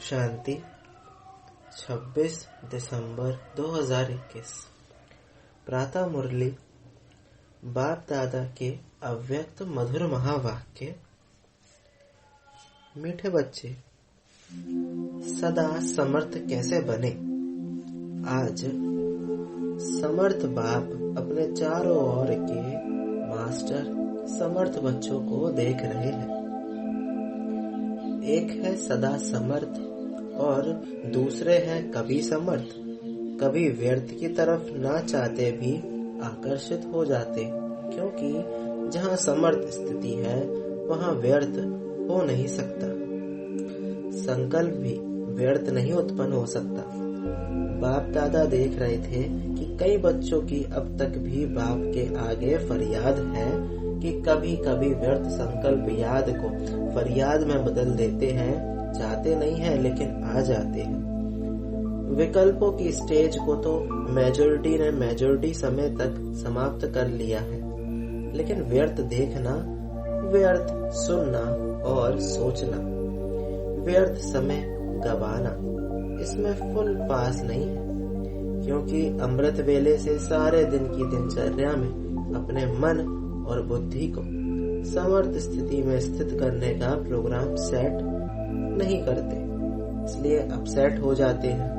शांति 26 दिसंबर 2021। प्रातः मुरली। बाप दादा के अव्यक्त मधुर महावाक्य। मीठे बच्चे, सदा समर्थ कैसे बने। आज समर्थ बाप अपने चारों ओर के मास्टर समर्थ बच्चों को देख रहे हैं। एक है सदा समर्थ और दूसरे हैं कभी समर्थ। कभी व्यर्थ की तरफ ना चाहते भी आकर्षित हो जाते, क्योंकि जहाँ समर्थ स्थिति है वहाँ व्यर्थ हो नहीं सकता। संकल्प भी व्यर्थ नहीं उत्पन्न हो सकता। बाप दादा देख रहे थे कि कई बच्चों की अब तक भी बाप के आगे फरियाद है कि कभी कभी व्यर्थ संकल्प याद को फरियाद में बदल देते हैं। चाहते नहीं है लेकिन आ जाते हैं। विकल्पों की स्टेज को तो मेजोरिटी ने मेजोरिटी समय तक समाप्त कर लिया है, लेकिन व्यर्थ देखना, व्यर्थ सुनना और सोचना, व्यर्थ समय गवाना, इसमें फुल पास नहीं है। क्योंकि अमृत वेले से सारे दिन की दिनचर्या में अपने मन और बुद्धि को समर्थ स्थिति में स्थित करने का प्रोग्राम सेट नहीं करते, इसलिए अपसेट हो जाते हैं।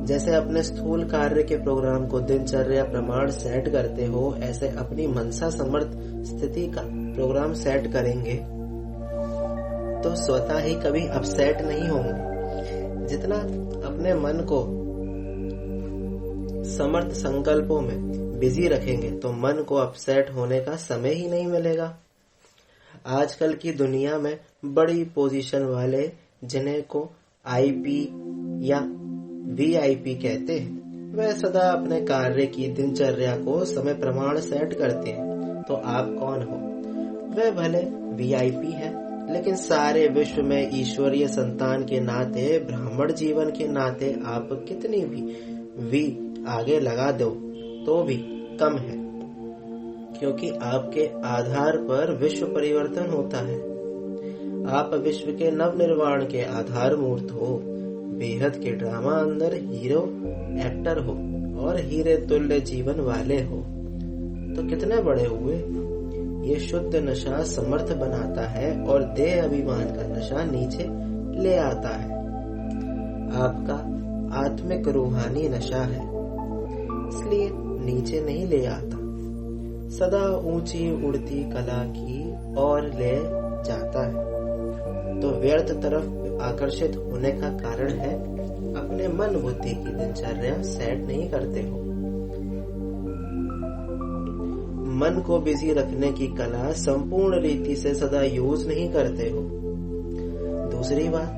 जैसे अपने स्थूल कार्य के प्रोग्राम को दिनचर्या प्रमाण सेट करते हो, ऐसे अपनी मनसा समर्थ स्थिति का प्रोग्राम सेट करेंगे तो स्वतः ही कभी अपसेट नहीं होंगे। जितना अपने मन को समर्थ संकल्पों में बिजी रखेंगे तो मन को अपसेट होने का समय ही नहीं मिलेगा। आजकल की दुनिया में बड़ी पोजीशन वाले, जिन्हें को आईपी या वीआईपी कहते हैं, वे सदा अपने कार्य की दिनचर्या को समय प्रमाण सेट करते हैं। तो आप कौन हो? वे भले वीआईपी हैं, लेकिन सारे विश्व में ईश्वरीय संतान के नाते, ब्राह्मण जीवन के नाते आप कितनी भी वी आगे लगा दो तो भी कम है, क्योंकि आपके आधार पर विश्व परिवर्तन होता है। आप विश्व के नव निर्माण के आधार मूर्त हो, बेहद के ड्रामा अंदर हीरो एक्टर हो और हीरे तुल्य जीवन वाले हो। तो कितने बड़े हुए। ये शुद्ध नशा समर्थ बनाता है और देह अभिमान का नशा नीचे ले आता है। आपका आत्मिक रूहानी नशा है, इसलिए नीचे नहीं ले आता, सदा ऊंची उड़ती कला की ओर ले जाता है। तो व्यर्थ तरफ आकर्षित होने का कारण है अपने मन बुद्धि की दिनचर्या सेट नहीं करते हो। मन को बिजी रखने की कला संपूर्ण रीति से सदा यूज नहीं करते हो। दूसरी बात,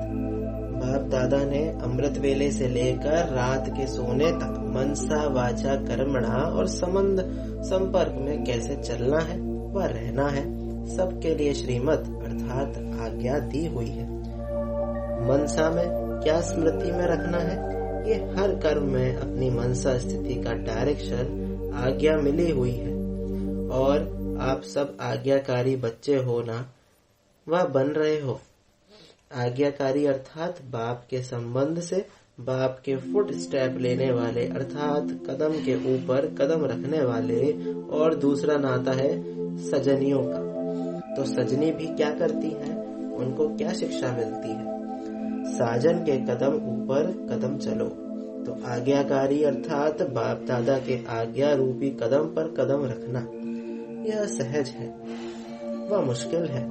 बाप दादा ने अमृत वेले से लेकर रात के सोने तक मनसा वाचा कर्मणा और संबंध संपर्क में कैसे चलना है व रहना है, सबके लिए श्रीमत अर्थात आज्ञा दी हुई है। मनसा में क्या स्मृति में रखना है, ये हर कर्म में अपनी मनसा स्थिति का डायरेक्शन आज्ञा मिली हुई है। और आप सब आज्ञाकारी बच्चे हो ना, वह बन रहे हो। आज्ञाकारी अर्थात बाप के संबंध से बाप के फुट स्टेप लेने वाले, अर्थात कदम के ऊपर कदम रखने वाले। और दूसरा नाता है सजनियों का। तो सजनी भी क्या करती हैं, उनको क्या शिक्षा मिलती है? साजन के कदम ऊपर कदम चलो। तो आज्ञाकारी अर्थात बाप दादा के आज्ञा रूपी कदम पर कदम रखना, यह सहज है, वह मुश्किल है।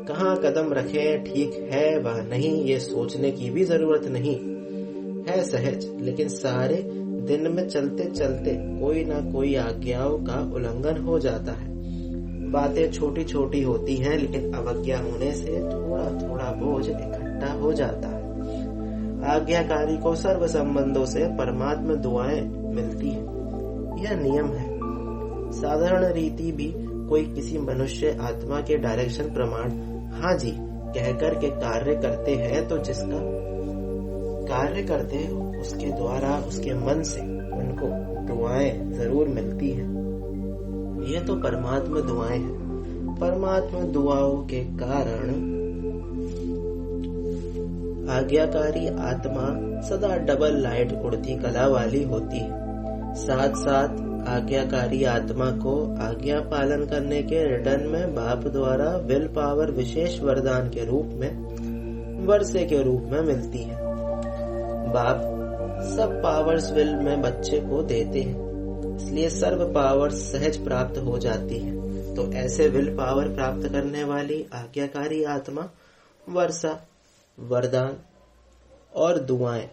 कहाँ कदम रखें, ठीक है वह नहीं, ये सोचने की भी जरूरत नहीं है, सहज। लेकिन सारे दिन में चलते चलते कोई ना कोई आज्ञाओं का उल्लंघन हो जाता है। बातें छोटी छोटी होती हैं, लेकिन अवज्ञा होने से थोड़ा थोड़ा बोझ इकट्ठा हो जाता है। आज्ञाकारी को सर्व संबंधों से परमात्मा दुआएं मिलती है, यह नियम है। साधारण रीति भी कोई किसी मनुष्य आत्मा के डायरेक्शन प्रमाण हाँ जी कहकर के कार्य करते हैं, तो जिसका कार्य करते हो उसके द्वारा उसके मन से उनको दुआएं जरूर मिलती है। ये तो परमात्मा दुआएं हैं। परमात्मा दुआओं के कारण आज्ञाकारी आत्मा सदा डबल लाइट उड़ती कला वाली होती है। साथ साथ आज्ञाकारी आत्मा को आज्ञा पालन करने के रिटर्न में बाप द्वारा विल पावर विशेष वरदान के रूप में वर्षे के रूप में मिलती है। बाप सब पावर्स विल में बच्चे को देते हैं, इसलिए सर्व पावर सहज प्राप्त हो जाती है। तो ऐसे विल पावर प्राप्त करने वाली आज्ञाकारी आत्मा वर्षा, वरदान और दुआएं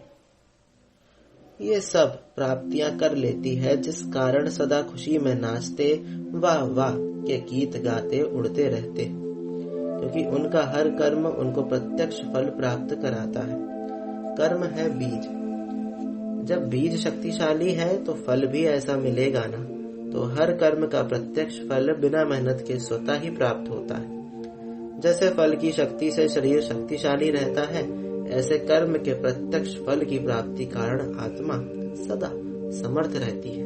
ये सब प्राप्तियां कर लेती है, जिस कारण सदा खुशी में नाचते वाह वाह के गीत गाते उड़ते रहते, क्योंकि उनका हर कर्म उनको प्रत्यक्ष फल प्राप्त कराता है। कर्म है बीज, जब बीज शक्तिशाली है तो फल भी ऐसा मिलेगा ना। तो हर कर्म का प्रत्यक्ष फल बिना मेहनत के स्वतः ही प्राप्त होता है। जैसे फल की शक्ति से शरीर शक्तिशाली रहता है, ऐसे कर्म के प्रत्यक्ष फल की प्राप्ति कारण आत्मा सदा समर्थ रहती है।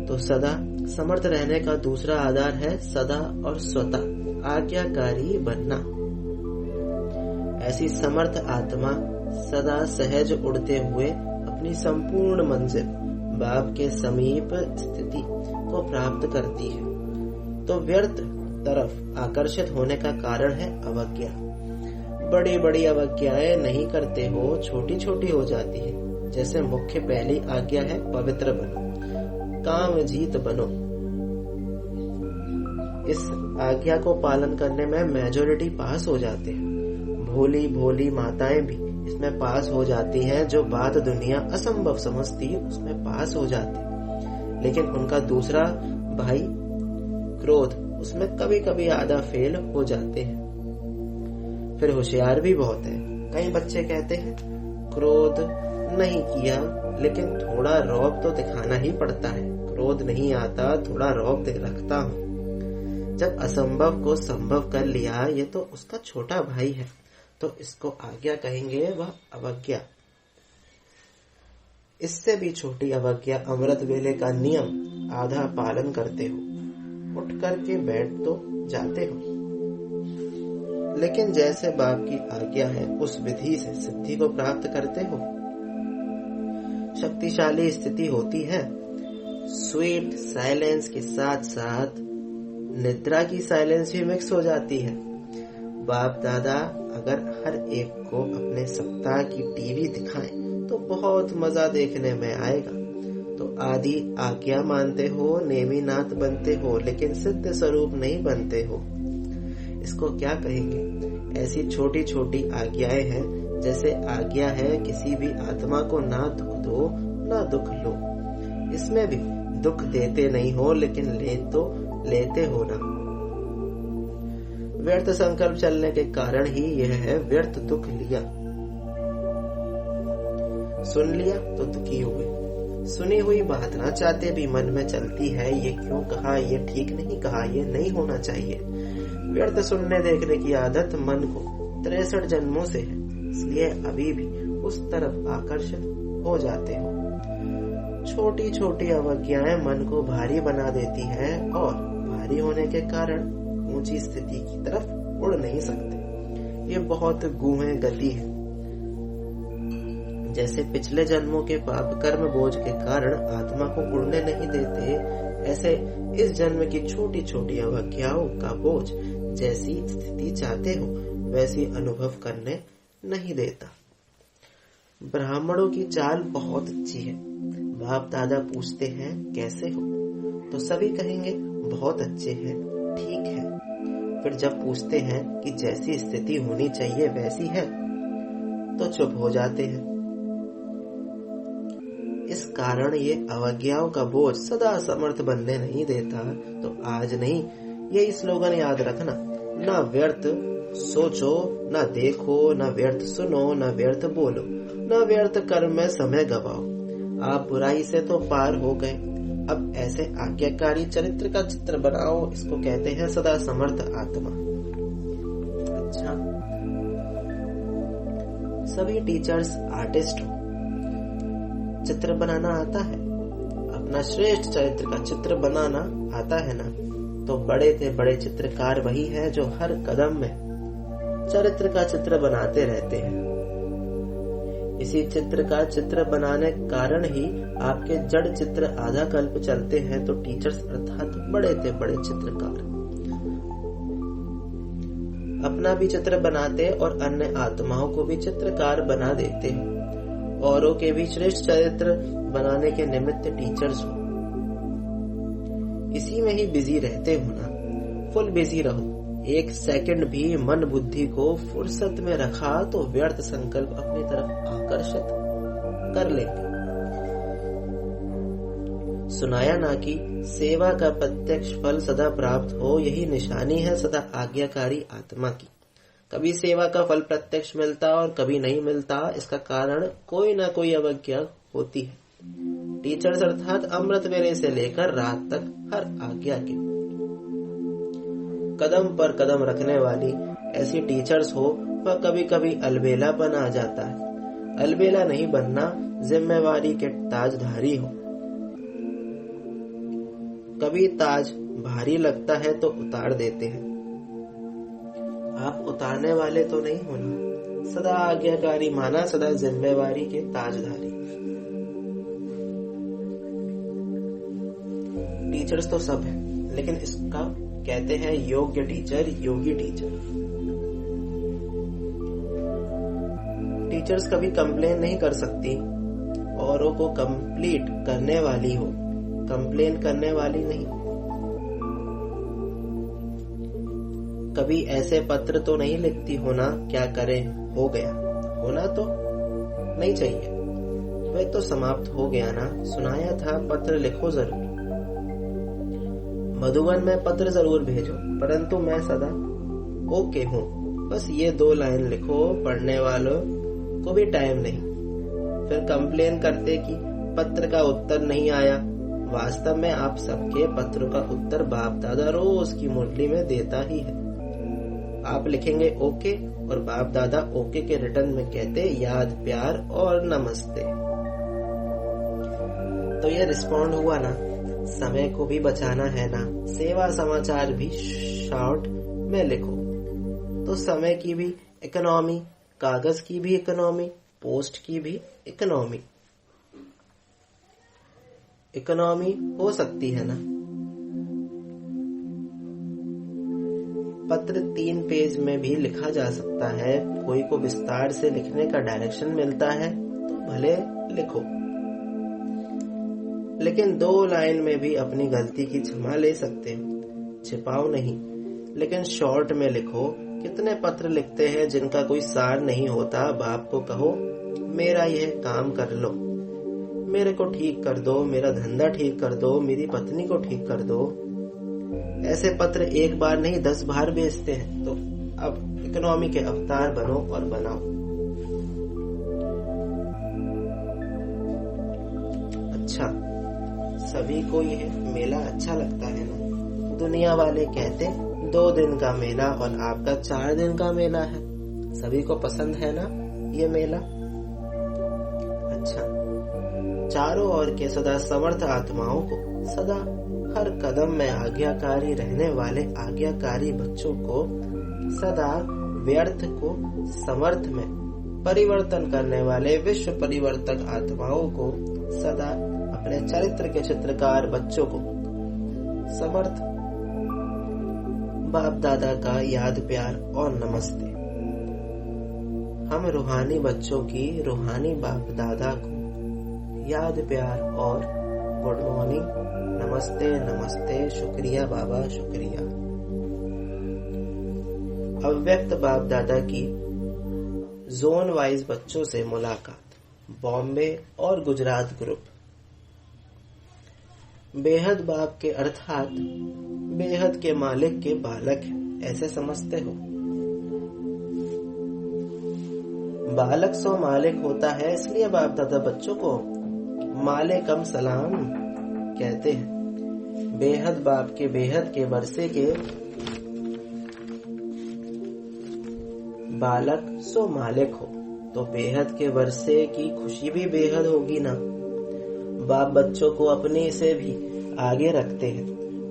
तो सदा समर्थ रहने का दूसरा आधार है सदा और स्वतः आज्ञाकारी बनना। ऐसी समर्थ आत्मा सदा सहज उड़ते हुए अपनी संपूर्ण मंजिल बाप के समीप स्थिति को प्राप्त करती है। तो व्यर्थ तरफ आकर्षित होने का कारण है अवज्ञा। बड़ी बड़ी अवज्ञाएं नहीं करते हो, छोटी छोटी हो जाती है। जैसे मुख्य पहली आज्ञा है पवित्र बनो, काम जीत बनो। इस आज्ञा को पालन करने में मेजॉरिटी पास हो जाते हैं। भोली भोली माताएं भी इसमें पास हो जाती हैं, जो बात दुनिया असंभव समझती उसमें पास हो जाती। लेकिन उनका दूसरा भाई क्रोध, उसमें कभी कभी आधा फेल हो जाते हैं। फिर होशियार भी बहुत है। कई बच्चे कहते हैं क्रोध नहीं किया, लेकिन थोड़ा रौब तो दिखाना ही पड़ता है। क्रोध नहीं आता, थोड़ा रौब रखता हूँ। जब असंभव को संभव कर लिया, ये तो उसका छोटा भाई है, तो इसको आज्ञा कहेंगे, वह अवज्ञा। इससे भी छोटी अवज्ञा अमृत वेले का नियम आधा पालन करते हो, उठ करके बैठ तो जाते हो, लेकिन जैसे बाप की आज्ञा है उस विधि से सिद्धि को प्राप्त करते हो। शक्तिशाली स्थिति होती है। स्वीट साइलेंस के साथ साथ निद्रा की साइलेंस भी मिक्स हो जाती है। बाप दादा अगर हर एक को अपने सप्ताह की टीवी दिखाएं तो बहुत मजा देखने में आएगा। तो आदि आज्ञा मानते हो, नेमीनाथ बनते हो, लेकिन सिद्ध स्वरूप नहीं बनते हो। इसको क्या कहेंगे? ऐसी छोटी छोटी आज्ञाएं हैं, जैसे आज्ञा है किसी भी आत्मा को ना दुख दो ना दुख लो। इसमें भी दुख देते नहीं हो, लेकिन लेते हो ना। व्यर्थ संकल्प चलने के कारण ही यह है व्यर्थ दुख लिया। सुन लिया तो दुखी हुए। सुनी हुई बात ना चाहते भी मन में चलती है, ये क्यों कहा, ये ठीक नहीं कहा, ये नहीं होना चाहिए। व्यर्थ सुनने देखने की आदत मन को 63 जन्मों से है, इसलिए अभी भी उस तरफ आकर्षित हो जाते हो। छोटी छोटी अवज्ञाएं मन को भारी बना देती है, और भारी होने के कारण ऊंची स्थिति की तरफ उड़ नहीं सकते। ये बहुत गूढ़ गति है। जैसे पिछले जन्मों के पाप कर्म बोझ के कारण आत्मा को उड़ने नहीं देते, ऐसे इस जन्म की छोटी छोटी अवज्ञाओं का बोझ जैसी स्थिति चाहते हो वैसी अनुभव करने नहीं देता। ब्राह्मणों की चाल बहुत अच्छी है। बाप दादा पूछते हैं कैसे हो, तो सभी कहेंगे बहुत अच्छे हैं, ठीक है। फिर जब पूछते हैं कि जैसी स्थिति होनी चाहिए वैसी है, तो चुप हो जाते हैं। इस कारण ये अवज्ञाओं का बोझ सदा समर्थ बनने नहीं देता। तो आज नहीं, यही स्लोगन याद रखना, ना व्यर्थ सोचो, ना देखो, ना व्यर्थ सुनो, ना व्यर्थ बोलो, ना व्यर्थ कर्म में समय गवाओ। आप बुराई से तो पार हो गए, अब ऐसे आज्ञाकारी चरित्र का चित्र बनाओ। इसको कहते हैं सदा समर्थ आत्मा। अच्छा, सभी टीचर्स आर्टिस्ट हो, चित्र बनाना आता है, अपना श्रेष्ठ चरित्र का चित्र बनाना आता है ना। तो बड़े से बड़े चित्रकार वही है जो हर कदम में चरित्र का चित्र बनाते रहते हैं। इसी चित्र का चित्र बनाने कारण ही आपके जड़ चित्र आधा कल्प चलते हैं तो टीचर्स अर्थात बड़े से बड़े चित्रकार अपना भी चित्र बनाते और अन्य आत्माओं को भी चित्रकार बना देते हैं। औरों के भी श्रेष्ठ चरित्र बनाने के निमित्त टीचर्स हो। इसी में ही बिजी रहते हो ना, फुल बिजी रहो। एक सेकंड भी मन बुद्धि को फुर्सत में रखा तो व्यर्थ संकल्प अपनी तरफ आकर्षित कर लेंगे। सुनाया ना कि सेवा का प्रत्यक्ष फल सदा प्राप्त हो, यही निशानी है सदा आज्ञाकारी आत्मा की। कभी सेवा का फल प्रत्यक्ष मिलता और कभी नहीं मिलता, इसका कारण कोई ना कोई अवज्ञा होती है। टीचर्स अर्थात अमृत वेले से लेकर रात तक हर आज्ञा के कदम पर कदम रखने वाली ऐसी टीचर्स हो, वह कभी कभी अलबेलापन आ जाता है। अलबेला नहीं बनना, जिम्मेवारी के ताजधारी हो। कभी ताज भारी लगता है तो उतार देते हैं। आप उतारने वाले तो नहीं होना, सदा आज्ञाकारी माना, सदा जिम्मेवारी के ताजधारी। टीचर्स तो सब है, लेकिन इसका कहते हैं योग्य टीचर, योगी टीचर। टीचर्स कभी कंप्लेन नहीं कर सकती, औरों को कंप्लीट करने वाली हो, कंप्लेन करने वाली नहीं। कभी ऐसे पत्र तो नहीं लिखती होना क्या करें, हो गया, होना तो नहीं चाहिए, वह तो समाप्त हो गया ना। सुनाया था पत्र लिखो जरूर, मधुबन में पत्र जरूर भेजो, परंतु मैं सदा ओके हूँ। बस ये 2 लाइन लिखो, पढ़ने वालों को भी टाइम नहीं। फिर कंप्लेन करते कि पत्र का उत्तर नहीं आया। वास्तव में आप सबके पत्रों का उत्तर बाप दादा रोज की मुरली में देता ही है। आप लिखेंगे ओके और बाप दादा ओके के रिटर्न में कहते याद, प्यार और नमस्ते। तो ये रिस्पॉन्ड हुआ ना। समय को भी बचाना है ना, सेवा समाचार भी शॉर्ट में लिखो तो समय की भी इकोनॉमी, कागज की भी इकोनॉमी, पोस्ट की भी इकोनॉमी हो सकती है ना। पत्र 3 पेज में भी लिखा जा सकता है। कोई को विस्तार से लिखने का डायरेक्शन मिलता है तो भले लिखो, लेकिन 2 लाइन में भी अपनी गलती की क्षमा ले सकते हो, छिपाओ नहीं। लेकिन शॉर्ट में लिखो। कितने पत्र लिखते हैं जिनका कोई सार नहीं होता। बाप को कहो मेरा यह काम कर लो, मेरे को ठीक कर दो, मेरा धंधा ठीक कर दो, मेरी पत्नी को ठीक कर दो। ऐसे पत्र एक बार नहीं 10 बार भेजते हैं। तो अब इकोनॉमी के अवतार बनो और बनाओ। अच्छा, सभी को यह मेला अच्छा लगता है ना। दुनिया वाले कहते 2 दिन का मेला और आपका 4 दिन का मेला है। सभी को पसंद है ना ये मेला। अच्छा, चारों ओर के सदा समर्थ आत्माओं को, सदा हर कदम में आज्ञाकारी रहने वाले आज्ञाकारी बच्चों को, सदा व्यर्थ को समर्थ में परिवर्तन करने वाले विश्व परिवर्तक आत्माओं को, सदा अपने चरित्र के चित्रकार बच्चों को समर्थ बाप दादा का याद, प्यार और नमस्ते। हम रूहानी बच्चों की रूहानी बाप दादा को याद, प्यार और गुड मॉर्निंग, नमस्ते नमस्ते, शुक्रिया बाबा शुक्रिया। अव्यक्त बाप दादा की जोन वाइज बच्चों से मुलाकात। बॉम्बे और गुजरात ग्रुप। बेहद बाप के अर्थात बेहद के मालिक के बालक है, ऐसे समझते हो। बालक सो मालिक होता है, इसलिए बाप दादा बच्चों को मालिकम सलाम कहते हैं। बेहद बाप के बेहद के वर्षे के बालक सो मालिक हो, तो बेहद के वर्षे की खुशी भी बेहद होगी ना। बाप बच्चों को अपने से भी आगे रखते हैं।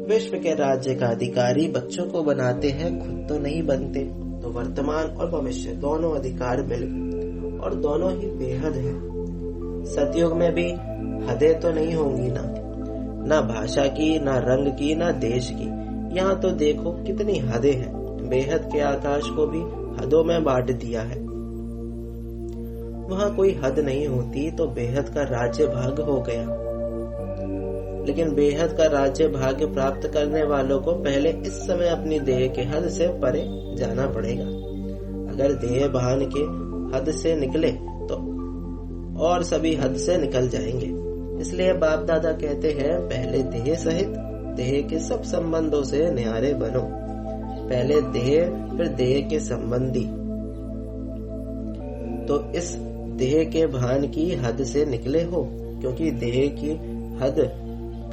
विश्व के राज्य का अधिकारी बच्चों को बनाते हैं, खुद तो नहीं बनते। तो वर्तमान और भविष्य दोनों अधिकार मिले और दोनों ही बेहद है। सतयुग में भी हदें तो नहीं होंगी ना भाषा की, ना रंग की, ना देश की। यहाँ तो देखो कितनी हदें हैं। बेहद के आकाश को भी हदों में बांट दिया है। वहाँ कोई हद नहीं होती तो बेहद का राज्य भाग हो गया। लेकिन बेहद का राज्य भाग्य प्राप्त करने वालों को पहले इस समय अपनी देह के हद से परे जाना पड़ेगा। अगर देह भान के हद से निकले तो और सभी हद से निकल जाएंगे। इसलिए बाप दादा कहते हैं, पहले देह सहित देह के सब संबंधों से न्यारे बनो। पहले देह फिर देह के संबंधी। तो इस देह के भान की हद से निकले हो, क्योंकि देह की हद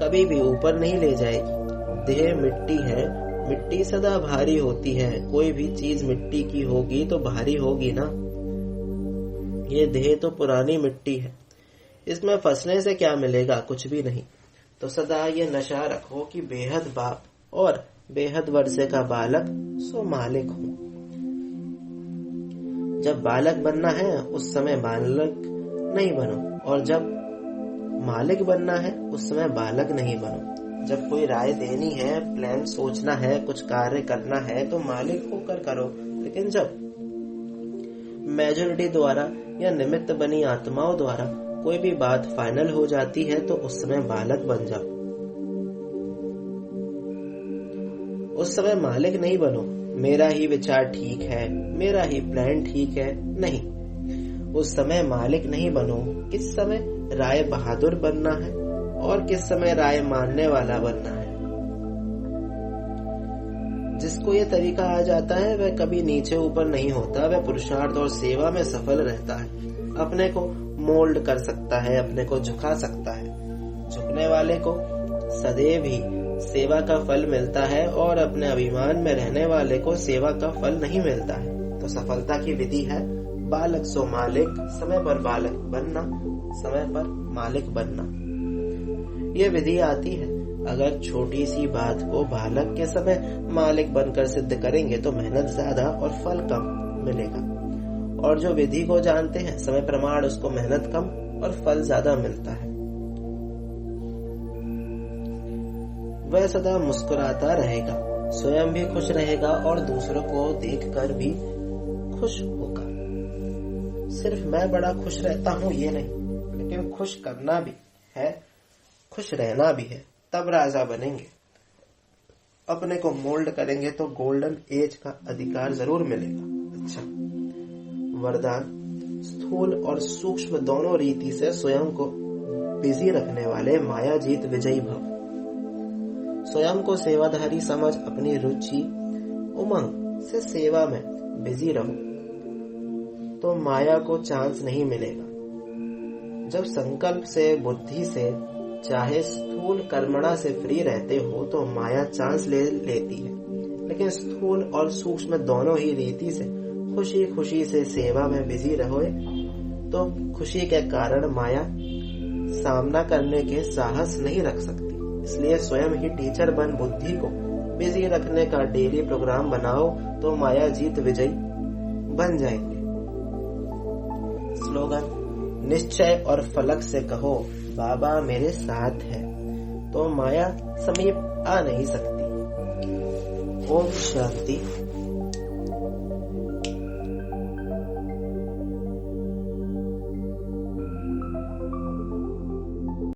कभी भी ऊपर नहीं ले जाएगी। देह मिट्टी है, मिट्टी सदा भारी होती है। कोई भी चीज मिट्टी की होगी तो भारी होगी ना। ये देह तो पुरानी मिट्टी है, इसमें फंसने से क्या मिलेगा? कुछ भी नहीं। तो सदा ये नशा रखो कि बेहद बाप और बेहद वर्षे का बालक सो मालिक हूँ। जब बालक बनना है उस समय बालक नहीं बनो, और जब मालिक बनना है उस समय बालक नहीं बनो। जब कोई राय देनी है, प्लान सोचना है, कुछ कार्य करना है तो मालिक होकर करो। लेकिन जब मेजॉरिटी द्वारा या निमित्त बनी आत्माओं द्वारा कोई भी बात फाइनल हो जाती है तो उस समय बालक बन जाओ। उस समय मालिक नहीं बनो। मेरा ही विचार ठीक है, मेरा ही प्लान ठीक है, नहीं। उस समय मालिक नहीं बनो। किस समय राय बहादुर बनना है और किस समय राय मानने वाला बनना है। जिसको ये तरीका आ जाता है वह कभी नीचे ऊपर नहीं होता। वह पुरुषार्थ और सेवा में सफल रहता है। अपने को मोल्ड कर सकता है, अपने को झुका सकता है। झुकने वाले को सदैव ही सेवा का फल मिलता है और अपने अभिमान में रहने वाले को सेवा का फल नहीं मिलता है। तो सफलता की विधि है बालक सो मालिक, समय पर बालक बनना, समय पर मालिक बनना। ये विधि आती है। अगर छोटी सी बात को बालक के समय मालिक बनकर सिद्ध करेंगे तो मेहनत ज्यादा और फल कम मिलेगा। और जो विधि को जानते हैं समय प्रमाण, उसको मेहनत कम और फल ज्यादा मिलता है। वह सदा मुस्कुराता रहेगा, स्वयं भी खुश रहेगा और दूसरों को देखकर भी खुश होगा। सिर्फ मैं बड़ा खुश रहता हूँ ये नहीं, लेकिन खुश करना भी है, खुश रहना भी है, तब राजा बनेंगे। अपने को मोल्ड करेंगे तो गोल्डन एज का अधिकार जरूर मिलेगा। अच्छा, वरदान, स्थूल और सूक्ष्म दोनों रीति से स्वयं को बिजी रखने वाले माया जीत विजयी भव। स्वयं को सेवाधारी समझ अपनी रुचि उमंग से सेवा में बिजी रहो तो माया को चांस नहीं मिलेगा। जब संकल्प से, बुद्धि से, चाहे स्थूल कर्मणा से फ्री रहते हो तो माया चांस ले लेती है। लेकिन स्थूल और सूक्ष्म दोनों ही रीति से खुशी खुशी से सेवा में बिजी रहो तो खुशी के कारण माया सामना करने के साहस नहीं रख सकती। इसलिए स्वयं ही टीचर बन बुद्धि को बिजी रखने का डेली प्रोग्राम बनाओ तो माया जीत विजयी बन जाएंगे। स्लोगन, निश्चय और फलक से कहो बाबा मेरे साथ है तो माया समीप आ नहीं सकती। ओम शांति।